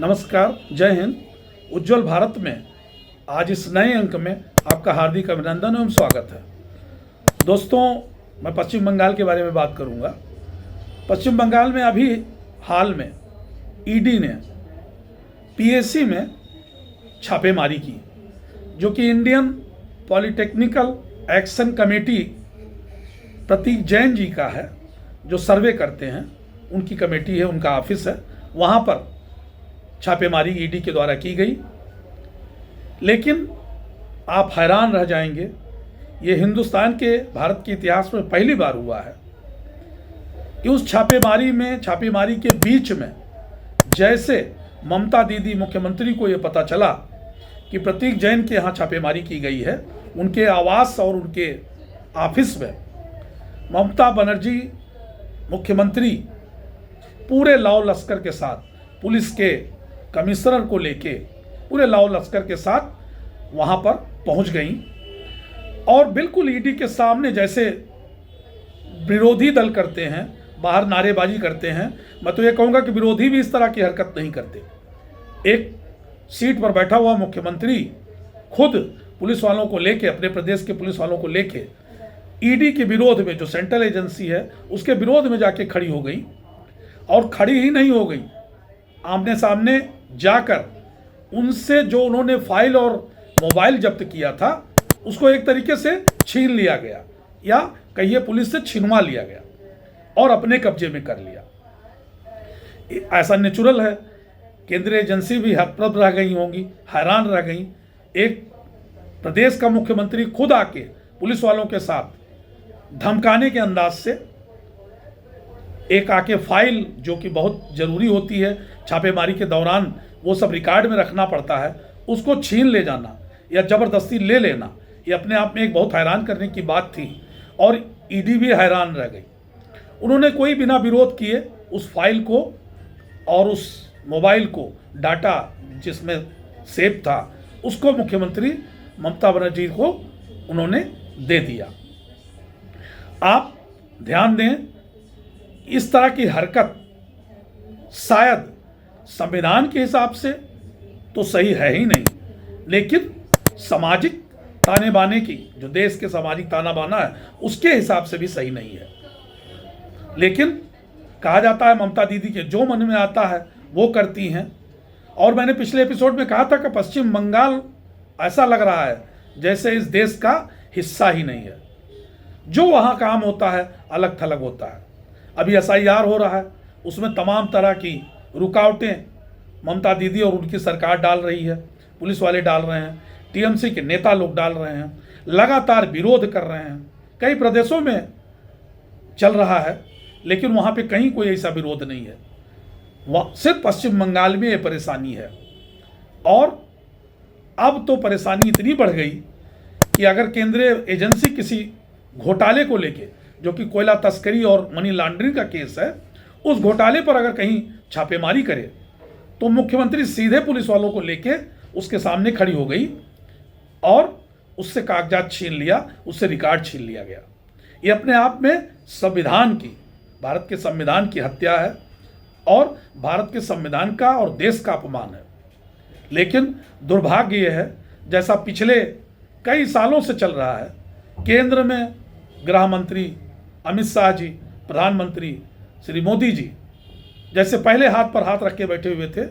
नमस्कार, जय हिंद। उज्जवल भारत में आज इस नए अंक में आपका हार्दिक अभिनंदन एवं स्वागत है। दोस्तों, मैं पश्चिम बंगाल के बारे में बात करूंगा। पश्चिम बंगाल में अभी हाल में ईडी ने पीएससी में छापेमारी की, जो कि इंडियन पॉलिटेक्निकल एक्शन कमेटी प्रतीक जैन जी का है, जो सर्वे करते हैं, उनकी कमेटी है, उनका ऑफिस है। वहाँ पर छापेमारी ईडी के द्वारा की गई। लेकिन आप हैरान रह जाएंगे, ये हिंदुस्तान के, भारत के इतिहास में पहली बार हुआ है कि उस छापेमारी के बीच में जैसे ममता दीदी मुख्यमंत्री को ये पता चला कि प्रतीक जैन के यहाँ छापेमारी की गई है, उनके आवास और उनके ऑफिस में ममता बनर्जी मुख्यमंत्री पूरे लाव लश्कर के साथ, पुलिस के कमिश्नर को लेके पूरे लाव लश्कर के साथ वहाँ पर पहुँच गई और बिल्कुल ईडी के सामने जैसे विरोधी दल करते हैं, बाहर नारेबाजी करते हैं। मैं तो ये कहूँगा कि विरोधी भी इस तरह की हरकत नहीं करते। एक सीट पर बैठा हुआ मुख्यमंत्री खुद पुलिस वालों को लेके, अपने प्रदेश के पुलिस वालों को लेके ईडी के विरोध में, जो सेंट्रल एजेंसी है उसके विरोध में जाके खड़ी हो गई। और खड़ी ही नहीं हो गई, आमने सामने जाकर उनसे जो उन्होंने फाइल और मोबाइल जब्त किया था उसको एक तरीके से छीन लिया गया, या कहिए पुलिस से छिनवा लिया गया और अपने कब्जे में कर लिया। ऐसा नेचुरल है। केंद्रीय एजेंसी भी हतप्रभ रह गई होंगी, हैरान रह गई। एक प्रदेश का मुख्यमंत्री खुद आके पुलिस वालों के साथ धमकाने के अंदाज से एक आके फाइल, जो कि बहुत ज़रूरी होती है छापेमारी के दौरान, वो सब रिकॉर्ड में रखना पड़ता है, उसको छीन ले जाना या ज़बरदस्ती ले लेना, ये अपने आप में एक बहुत हैरान करने की बात थी। और ईडी भी हैरान रह गई। उन्होंने कोई बिना विरोध किए उस फाइल को और उस मोबाइल को, डाटा जिसमें सेव था, उसको मुख्यमंत्री ममता बनर्जी को उन्होंने दे दिया। आप ध्यान दें, इस तरह की हरकत शायद संविधान के हिसाब से तो सही है ही नहीं, लेकिन सामाजिक ताने बाने की, जो देश के सामाजिक ताना बाना है, उसके हिसाब से भी सही नहीं है। लेकिन कहा जाता है ममता दीदी के जो मन में आता है वो करती हैं। और मैंने पिछले एपिसोड में कहा था कि पश्चिम बंगाल ऐसा लग रहा है जैसे इस देश का हिस्सा ही नहीं है। जो वहाँ काम होता है अलग थलग होता है। अभी एसआईआर हो रहा है, उसमें तमाम तरह की रुकावटें ममता दीदी और उनकी सरकार डाल रही है, पुलिस वाले डाल रहे हैं, टीएमसी के नेता लोग डाल रहे हैं, लगातार विरोध कर रहे हैं। कई प्रदेशों में चल रहा है, लेकिन वहाँ पे कहीं कोई ऐसा विरोध नहीं है। वहाँ सिर्फ पश्चिम बंगाल में ये परेशानी है। और अब तो परेशानी इतनी बढ़ गई कि अगर केंद्रीय एजेंसी किसी घोटाले को लेके, जो कि कोयला तस्करी और मनी लॉन्ड्रिंग का केस है, उस घोटाले पर अगर कहीं छापेमारी करे तो मुख्यमंत्री सीधे पुलिस वालों को लेके उसके सामने खड़ी हो गई और उससे कागजात छीन लिया, उससे रिकॉर्ड छीन लिया गया। ये अपने आप में संविधान की, भारत के संविधान की हत्या है और भारत के संविधान का और देश का अपमान है। लेकिन दुर्भाग्य ये है, जैसा पिछले कई सालों से चल रहा है, केंद्र में गृह मंत्री अमित शाह जी, प्रधानमंत्री श्री मोदी जी जैसे पहले हाथ पर हाथ रख के बैठे हुए थे,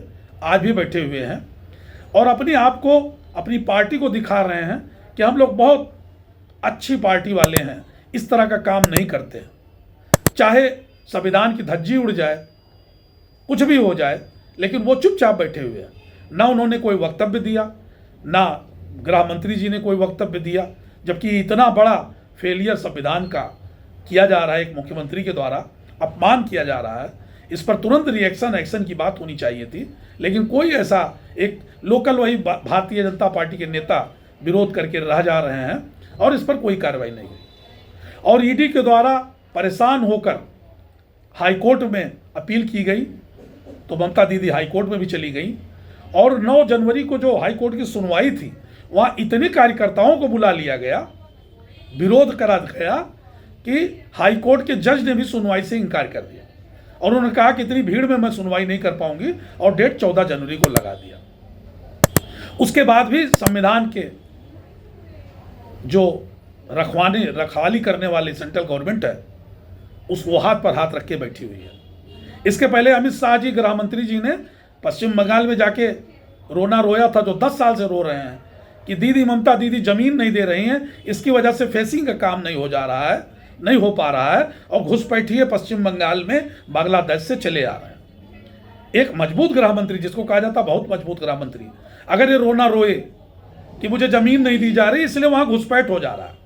आज भी बैठे हुए हैं और अपने आप को, अपनी पार्टी को दिखा रहे हैं कि हम लोग बहुत अच्छी पार्टी वाले हैं, इस तरह का काम नहीं करते। चाहे संविधान की धज्जी उड़ जाए, कुछ भी हो जाए, लेकिन वो चुपचाप बैठे हुए हैं। ना उन्होंने कोई वक्तव्य दिया, ना गृह मंत्री जी ने कोई वक्तव्य दिया, जबकि इतना बड़ा फेलियर संविधान का किया जा रहा है, एक मुख्यमंत्री के द्वारा अपमान किया जा रहा है। इस पर तुरंत रिएक्शन, एक्शन की बात होनी चाहिए थी, लेकिन कोई ऐसा, एक लोकल वही भारतीय जनता पार्टी के नेता विरोध करके रह जा रहे हैं और इस पर कोई कार्रवाई नहीं हुई। और ईडी के द्वारा परेशान होकर हाईकोर्ट में अपील की गई, तो ममता दीदी हाईकोर्ट में भी चली गई और 9 जनवरी को जो हाईकोर्ट की सुनवाई थी, वहाँ इतने कार्यकर्ताओं को बुला लिया गया, विरोध करा गया कि हाईकोर्ट के जज ने भी सुनवाई से इनकार कर दिया। और उन्होंने कहा कि इतनी भीड़ में मैं सुनवाई नहीं कर पाऊंगी, और डेट 14 जनवरी को लगा दिया। उसके बाद भी संविधान के जो रखवाली करने वाली सेंट्रल गवर्नमेंट है, उसको हाथ पर हाथ रख के बैठी हुई है। इसके पहले अमित शाह जी, गृह मंत्री जी, ने पश्चिम बंगाल में जाके रोना रोया था, जो 10 साल से रो रहे हैं कि दीदी ममता दीदी जमीन नहीं दे रही हैं, इसकी वजह से फेसिंग का काम नहीं हो रहा है, और घुसपैठी है पश्चिम बंगाल में बांग्लादेश से चले आ रहे हैं। एक मजबूत गृह मंत्री, जिसको कहा जाता बहुत मजबूत गृह मंत्री, अगर ये रोना रोए कि मुझे जमीन नहीं दी जा रही, इसलिए वहां घुसपैठ हो जा रहा है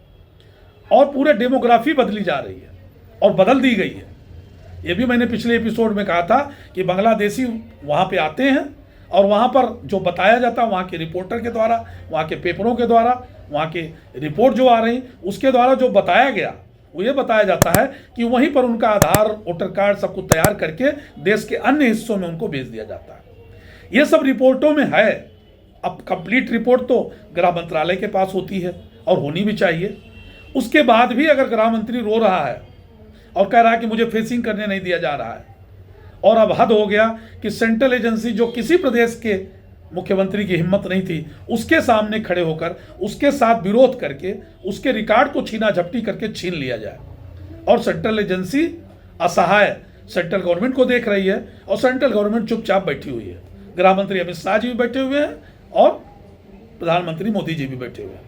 और पूरे डेमोग्राफी बदली जा रही है और बदल दी गई है। ये भी मैंने पिछले एपिसोड में कहा था कि बांग्लादेशी वहाँ पे आते हैं और वहाँ पर जो बताया जाता है, वहाँ के रिपोर्टर के द्वारा, वहाँ के पेपरों के द्वारा, वहाँ के रिपोर्ट जो आ रही, उसके द्वारा जो बताया गया, वो ये बताया जाता है कि वहीं पर उनका आधार, वोटर कार्ड सब कुछ तैयार करके देश के अन्य हिस्सों में उनको भेज दिया जाता है। ये सब रिपोर्टों में है। अब कंप्लीट रिपोर्ट तो गृह मंत्रालय के पास होती है और होनी भी चाहिए। उसके बाद भी अगर गृह मंत्री रो रहा है और कह रहा है कि मुझे फेसिंग करने नहीं दिया जा रहा है, और अब हद हो गया कि सेंट्रल एजेंसी, जो किसी प्रदेश के मुख्यमंत्री की हिम्मत नहीं थी उसके सामने खड़े होकर उसके साथ विरोध करके उसके रिकॉर्ड को छीना झपटी करके छीन लिया जाए, और सेंट्रल एजेंसी असहाय सेंट्रल गवर्नमेंट को देख रही है और सेंट्रल गवर्नमेंट चुपचाप बैठी हुई है। गृह मंत्री अमित शाह जी भी बैठे हुए हैं और प्रधानमंत्री मोदी जी भी बैठे हुए हैं।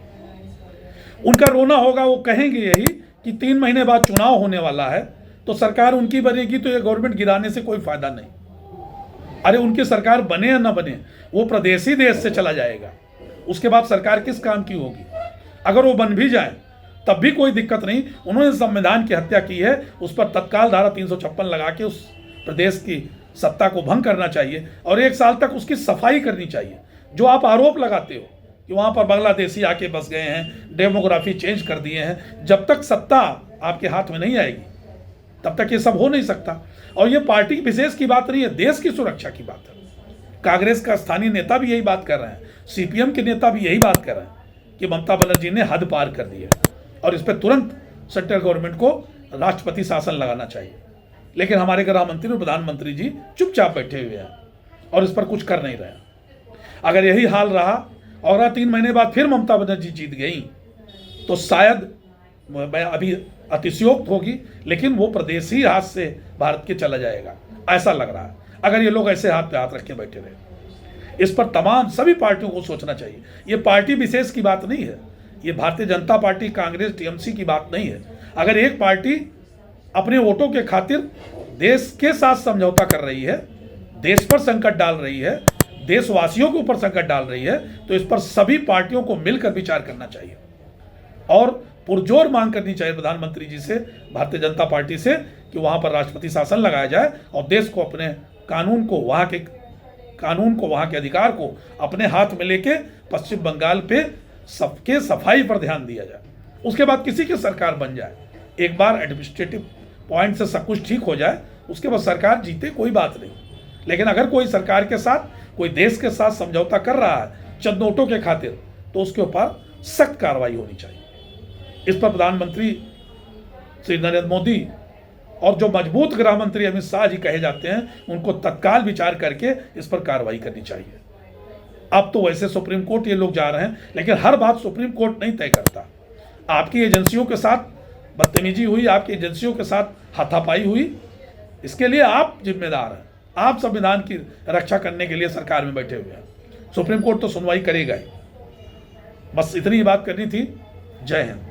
उनका रोना होगा, वो कहेंगे यही कि 3 महीने बाद चुनाव होने वाला है, तो सरकार उनकी बनेगी, तो ये गवर्नमेंट गिराने से कोई फायदा नहीं। अरे उनकी सरकार बने या ना बने, वो प्रदेशी देश से चला जाएगा, उसके बाद सरकार किस काम की होगी। अगर वो बन भी जाए तब भी कोई दिक्कत नहीं। उन्होंने संविधान की हत्या की है, उस पर तत्काल धारा 356 लगा के उस प्रदेश की सत्ता को भंग करना चाहिए और 1 साल तक उसकी सफाई करनी चाहिए। जो आप आरोप लगाते हो कि वहाँ पर बांग्लादेशी आके बस गए हैं, डेमोग्राफी चेंज कर दिए हैं, जब तक सत्ता आपके हाथ में नहीं आएगी तब तक ये सब हो नहीं सकता। और ये पार्टी विशेष की बात नहीं है, देश की सुरक्षा की बात है। कांग्रेस का स्थानीय नेता भी यही बात कर रहे हैं, सीपीएम के नेता भी यही बात कर रहे हैं कि ममता बनर्जी ने हद पार कर दी है और इस पर तुरंत सेंट्रल गवर्नमेंट को राष्ट्रपति शासन लगाना चाहिए। लेकिन हमारे गृह मंत्री और प्रधानमंत्री जी चुपचाप बैठे हुए हैं और इस पर कुछ कर नहीं रहे। अगर यही हाल रहा और 3 महीने बाद फिर ममता बनर्जी जीत गई तो शायद अभी अतिशयोक्त होगी, लेकिन वो प्रदेशी हाथ से भारत के चला जाएगा, ऐसा लग रहा है, अगर ये लोग ऐसे हाथ पे हाथ रख के बैठे रहे। इस पर तमाम सभी पार्टियों को सोचना चाहिए। ये पार्टी विशेष की बात नहीं है, ये भारतीय जनता पार्टी, कांग्रेस, टीएमसी की बात नहीं है। अगर एक पार्टी अपने वोटों के खातिर देश के साथ समझौता कर रही है, देश पर संकट डाल रही है, देशवासियों के ऊपर संकट डाल रही है, तो इस पर सभी पार्टियों को मिलकर विचार करना चाहिए और पुरजोर मांग करनी चाहिए प्रधानमंत्री जी से, भारतीय जनता पार्टी से, कि वहां पर राष्ट्रपति शासन लगाया जाए और देश को अपने कानून को, वहां के अधिकार को अपने हाथ में लेके पश्चिम बंगाल पे सबके सफाई पर ध्यान दिया जाए। उसके बाद किसी की सरकार बन जाए, एक बार एडमिनिस्ट्रेटिव पॉइंट से सब कुछ ठीक हो जाए, उसके बाद सरकार जीते, कोई बात नहीं। लेकिन अगर कोई सरकार के साथ, कोई देश के साथ समझौता कर रहा है चंद नोटों के खातिर, तो उसके ऊपर सख्त कार्रवाई होनी चाहिए। इस पर प्रधानमंत्री श्री नरेंद्र मोदी और जो मजबूत गृह मंत्री अमित शाह जी कहे जाते हैं, उनको तत्काल विचार करके इस पर कार्रवाई करनी चाहिए। अब तो वैसे सुप्रीम कोर्ट ये लोग जा रहे हैं, लेकिन हर बात सुप्रीम कोर्ट नहीं तय करता। आपकी एजेंसियों के साथ बदतमीजी हुई, आपकी एजेंसियों के साथ हाथापाई हुई, इसके लिए आप जिम्मेदार हैं। आप संविधान की रक्षा करने के लिए सरकार में बैठे हुए हैं, सुप्रीम कोर्ट तो सुनवाई करेगा ही। बस इतनी बात करनी थी। जय हिंद।